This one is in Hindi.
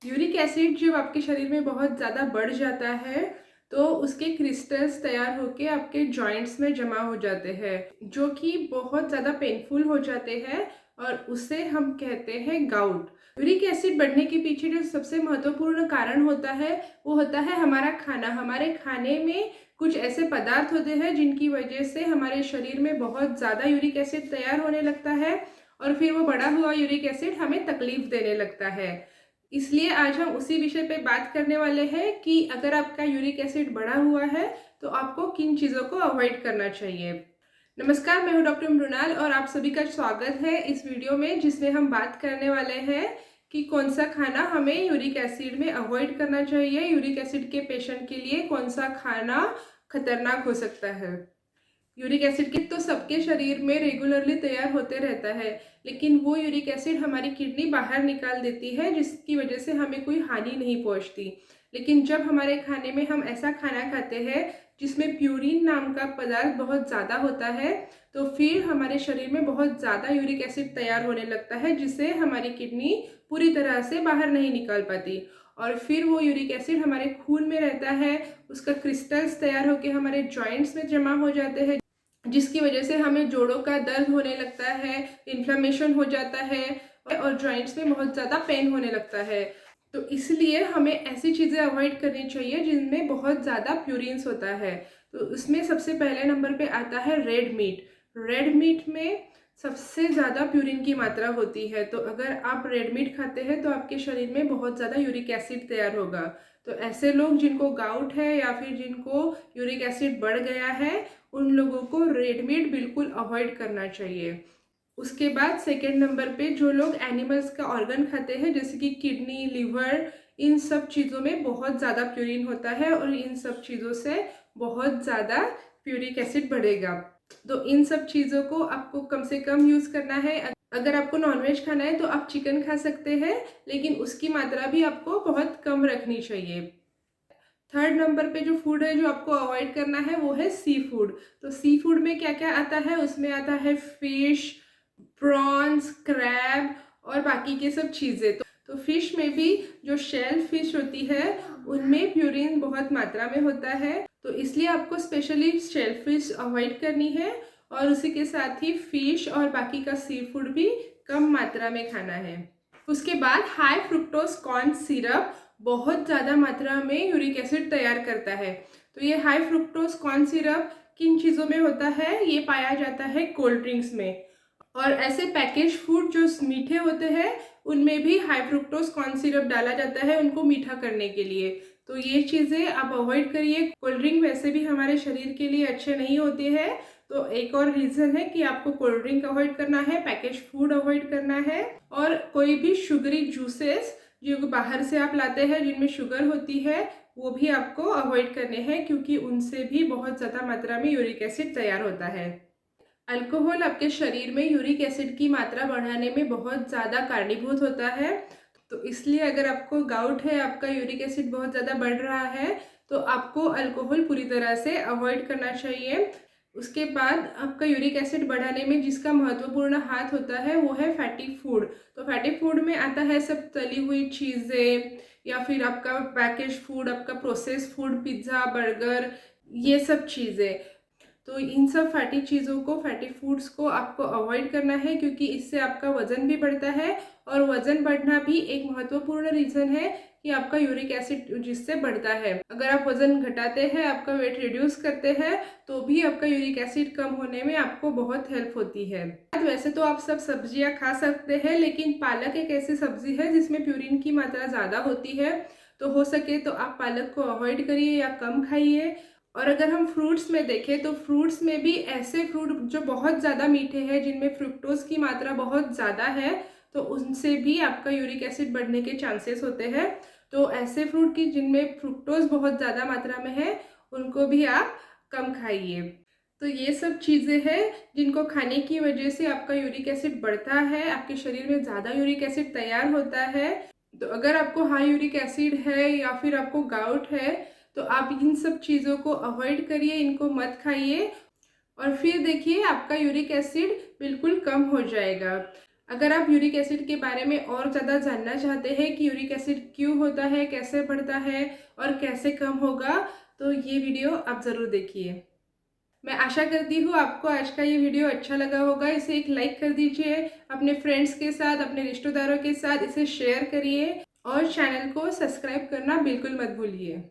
यूरिक एसिड जब आपके शरीर में बहुत ज़्यादा बढ़ जाता है तो उसके क्रिस्टल्स तैयार होके आपके जॉइंट्स में जमा हो जाते हैं, जो कि बहुत ज़्यादा पेनफुल हो जाते हैं और उसे हम कहते हैं गाउट। यूरिक एसिड बढ़ने के पीछे जो सबसे महत्वपूर्ण कारण होता है वो होता है हमारा खाना। हमारे खाने में कुछ ऐसे पदार्थ होते हैं जिनकी वजह से हमारे शरीर में बहुत ज़्यादा यूरिक एसिड तैयार होने लगता है और फिर वो बढ़ा हुआ यूरिक एसिड हमें तकलीफ देने लगता है। इसलिए आज हम उसी विषय पे बात करने वाले हैं कि अगर आपका यूरिक एसिड बढ़ा हुआ है तो आपको किन चीज़ों को अवॉइड करना चाहिए। नमस्कार, मैं हूं डॉक्टर मृणाल और आप सभी का स्वागत है इस वीडियो में, जिसमें हम बात करने वाले हैं कि कौन सा खाना हमें यूरिक एसिड में अवॉइड करना चाहिए। यूरिक एसिड के पेशेंट के लिए कौन सा खाना खतरनाक हो सकता है। यूरिक एसिड के तो सबके शरीर में रेगुलरली तैयार होते रहता है, लेकिन वो यूरिक एसिड हमारी किडनी बाहर निकाल देती है, जिसकी वजह से हमें कोई हानि नहीं पहुंचती। लेकिन जब हमारे खाने में हम ऐसा खाना खाते हैं जिसमें प्यूरिन नाम का पदार्थ बहुत ज़्यादा होता है, तो फिर हमारे शरीर में बहुत ज़्यादा यूरिक एसिड तैयार होने लगता है, जिससे हमारी किडनी पूरी तरह से बाहर नहीं निकाल पाती और फिर वो यूरिक एसिड हमारे खून में रहता है। उसका क्रिस्टल्स तैयार होकर हमारे जॉइंट्स में जमा हो जाते हैं, जिसकी वजह से हमें जोड़ों का दर्द होने लगता है, इन्फ्लेमेशन हो जाता है और जॉइंट्स में बहुत ज़्यादा पेन होने लगता है। तो इसलिए हमें ऐसी चीज़ें अवॉइड करनी चाहिए जिनमें बहुत ज़्यादा प्यूरिन्स होता है। तो उसमें सबसे पहले नंबर पे आता है रेड मीट। रेड मीट में सबसे ज़्यादा प्यूरिन की मात्रा होती है, तो अगर आप रेड मीट खाते हैं तो आपके शरीर में बहुत ज़्यादा यूरिक एसिड तैयार होगा। तो ऐसे लोग जिनको गाउट है या फिर जिनको यूरिक एसिड बढ़ गया है, उन लोगों को रेड मीट बिल्कुल अवॉइड करना चाहिए। उसके बाद सेकेंड नंबर पे जो लोग एनिमल्स का ऑर्गन खाते हैं, जैसे कि किडनी, लिवर, इन सब चीज़ों में बहुत ज़्यादा प्यूरिन होता है और इन सब चीज़ों से बहुत ज़्यादा प्यूरिक एसिड बढ़ेगा। तो इन सब चीज़ों को आपको कम से कम यूज़ करना है। अगर आपको नॉनवेज खाना है तो आप चिकन खा सकते हैं, लेकिन उसकी मात्रा भी आपको बहुत कम रखनी चाहिए। थर्ड नंबर पे जो फूड है जो आपको अवॉइड करना है वो है सी फूड। तो सी फूड में क्या क्या आता है, उसमें आता है फिश, प्रॉन्स, क्रैब और बाकी के सब चीज़ें। तो फिश में भी जो शेल फिश होती है उनमें प्यूरिन बहुत मात्रा में होता है, तो इसलिए आपको स्पेशली शेल फिश अवॉइड करनी है और उसी के साथ ही फिश और बाकी का सी फूड भी कम मात्रा में खाना है। उसके बाद हाई फ्रुक्टोज कॉर्न सिरप बहुत ज़्यादा मात्रा में यूरिक एसिड तैयार करता है। तो ये हाई फ्रुक्टोज कॉर्न सिरप किन चीज़ों में होता है, ये पाया जाता है कोल्ड ड्रिंक्स में और ऐसे पैकेज फूड जो मीठे होते हैं उनमें भी हाई फ्रुक्टोज कॉर्न सिरप डाला जाता है उनको मीठा करने के लिए। तो ये चीज़ें आप अवॉइड करिए। कोल्ड ड्रिंक वैसे भी हमारे शरीर के लिए अच्छे नहीं होते हैं, तो एक और रीज़न है कि आपको कोल्ड ड्रिंक अवॉइड करना है, पैकेज फूड अवॉइड करना है और कोई भी शुगरी जूसेस जो बाहर से आप लाते हैं जिनमें शुगर होती है वो भी आपको अवॉइड करने हैं, क्योंकि उनसे भी बहुत ज़्यादा मात्रा में यूरिक एसिड तैयार होता है। अल्कोहल आपके शरीर में यूरिक एसिड की मात्रा बढ़ाने में बहुत ज़्यादा कारणीभूत होता है। तो इसलिए अगर आपको गाउट है, आपका यूरिक एसिड बहुत ज़्यादा बढ़ रहा है, तो आपको अल्कोहल पूरी तरह से अवॉइड करना चाहिए। उसके बाद आपका यूरिक एसिड बढ़ाने में जिसका महत्वपूर्ण हाथ होता है वो है फैटी फूड। तो फैटी फूड में आता है सब तली हुई चीज़ें या फिर आपका पैकेज फूड, आपका प्रोसेस फूड, पिज़्ज़ा, बर्गर, ये सब चीज़ें। तो इन सब फैटी चीज़ों को, फैटी फूड्स को आपको अवॉइड करना है, क्योंकि इससे आपका वज़न भी बढ़ता है और वज़न बढ़ना भी एक महत्वपूर्ण रीज़न है कि आपका यूरिक एसिड जिससे बढ़ता है। अगर आप वज़न घटाते हैं, आपका वेट रिड्यूस करते हैं, तो भी आपका यूरिक एसिड कम होने में आपको बहुत हेल्प होती है। वैसे तो आप सब सब्जियां खा सकते हैं, लेकिन पालक एक ऐसी सब्जी है जिसमें प्यूरिन की मात्रा ज़्यादा होती है, तो हो सके तो आप पालक को अवॉइड करिए या कम खाइए। और अगर हम फ्रूट्स में देखें तो फ्रूट्स में भी ऐसे फ्रूट जो बहुत ज़्यादा मीठे हैं, जिनमें फ्रुक्टोज की मात्रा बहुत ज़्यादा है, तो उनसे भी आपका यूरिक एसिड बढ़ने के चांसेस होते हैं। तो ऐसे फ्रूट की जिनमें फ्रुक्टोज बहुत ज़्यादा मात्रा में है उनको भी आप कम खाइए। तो ये सब चीज़ें हैं जिनको खाने की वजह से आपका यूरिक एसिड बढ़ता है, आपके शरीर में ज़्यादा यूरिक एसिड तैयार होता है। तो अगर आपको हाई यूरिक एसिड है या फिर आपको गाउट है, तो आप इन सब चीज़ों को अवॉइड करिए, इनको मत खाइए और फिर देखिए आपका यूरिक एसिड बिल्कुल कम हो जाएगा। अगर आप यूरिक एसिड के बारे में और ज़्यादा जानना चाहते हैं कि यूरिक एसिड क्यों होता है, कैसे बढ़ता है और कैसे कम होगा, तो ये वीडियो आप ज़रूर देखिए। मैं आशा करती हूँ आपको आज का ये वीडियो अच्छा लगा होगा। इसे एक लाइक कर दीजिए, अपने फ्रेंड्स के साथ, अपने रिश्तेदारों के साथ इसे शेयर करिए और चैनल को सब्सक्राइब करना बिल्कुल मत भूलिए।